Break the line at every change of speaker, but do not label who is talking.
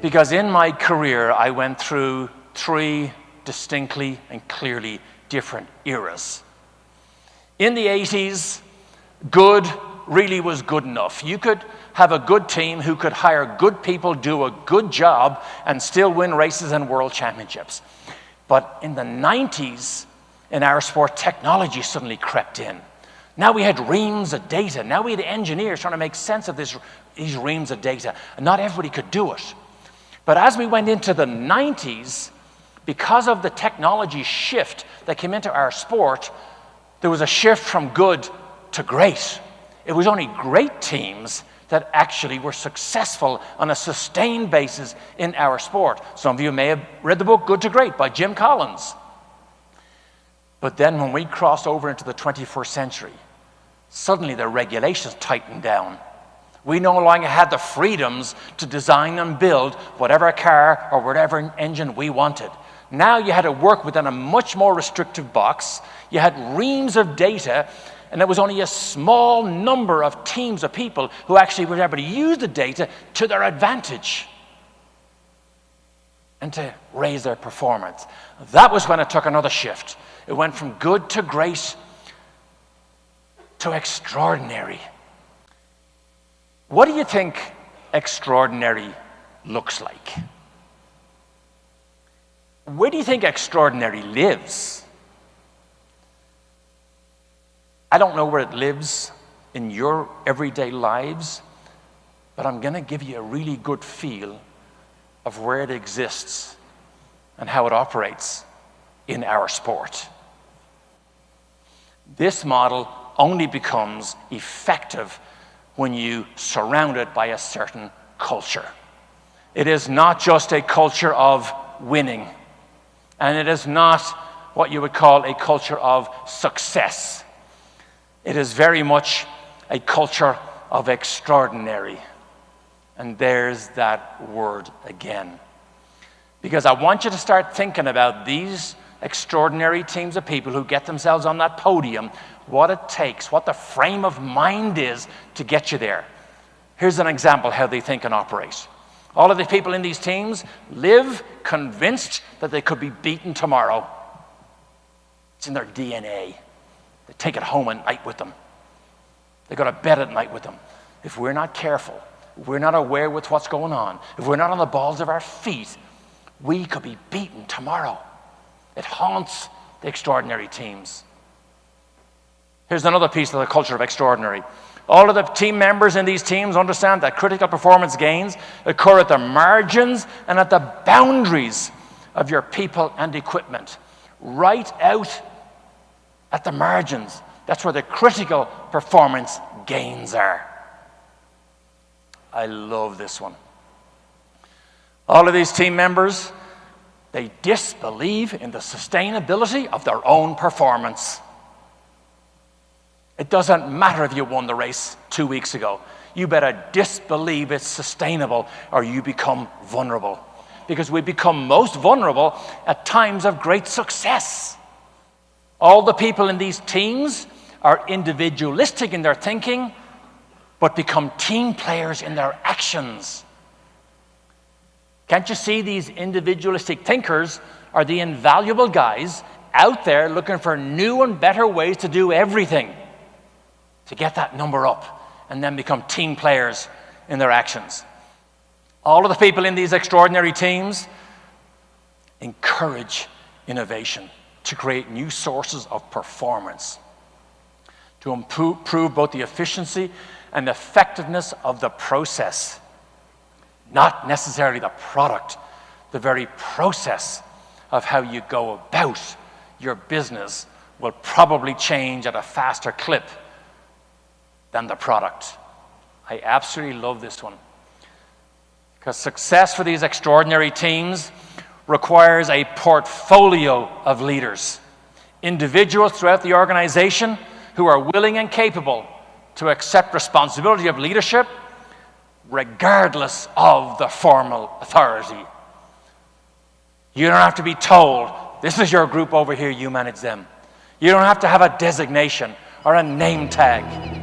Because in my career, I went through 3 distinctly and clearly different eras. In the 80s, good really was good enough. You could have a good team who could hire good people, do a good job, and still win races and world championships. But in the 90s, in our sport, technology suddenly crept in. Now we had reams of data. Now we had engineers trying to make sense of these reams of data. And not everybody could do it. But as we went into the 90s, because of the technology shift that came into our sport, there was a shift from good to great. It was only great teams that actually were successful on a sustained basis in our sport. Some of you may have read the book Good to Great by Jim Collins. But then when we crossed over into the 21st century, suddenly the regulations tightened down. We no longer had the freedoms to design and build whatever car or whatever engine we wanted. Now you had to work within a much more restrictive box. You had reams of data, and there was only a small number of teams of people who actually were able to use the data to their advantage and to raise their performance. That was when it took another shift. It went from good to great to extraordinary. What do you think extraordinary looks like? Where do you think extraordinary lives? I don't know where it lives in your everyday lives, but I'm going to give you a really good feel of where it exists and how it operates in our sport. This model only becomes effective when you surround it by a certain culture. It is not just a culture of winning, and it is not what you would call a culture of success. It is very much a culture of extraordinary. And there's that word again. Because I want you to start thinking about these extraordinary teams of people who get themselves on that podium, what it takes, what the frame of mind is to get you there. Here's an example how they think and operate. All of the people in these teams live convinced that they could be beaten tomorrow. It's in their DNA. They take it home at night with them. They go to bed at night with them. If we're not careful, if we're not aware with what's going on, if we're not on the balls of our feet, we could be beaten tomorrow. It haunts the extraordinary teams. Here's another piece of the culture of extraordinary. All of the team members in these teams understand that critical performance gains occur at the margins and at the boundaries of your people and equipment. Right out at the margins. That's where the critical performance gains are. I love this one. All of these team members, they disbelieve in the sustainability of their own performance. It doesn't matter if you won the race 2 weeks ago. You better disbelieve it's sustainable or you become vulnerable. Because we become most vulnerable at times of great success. All the people in these teams are individualistic in their thinking, but become team players in their actions. Can't you see these individualistic thinkers are the invaluable guys out there looking for new and better ways to do everything to get that number up and then become team players in their actions. All of the people in these extraordinary teams encourage innovation to create new sources of performance, to improve both the efficiency and effectiveness of the process. Not necessarily the product, the very process of how you go about your business will probably change at a faster clip than the product. I absolutely love this one. Because success for these extraordinary teams requires a portfolio of leaders, individuals throughout the organization who are willing and capable to accept responsibility of leadership regardless of the formal authority. You don't have to be told, this is your group over here, you manage them. You don't have to have a designation or a name tag.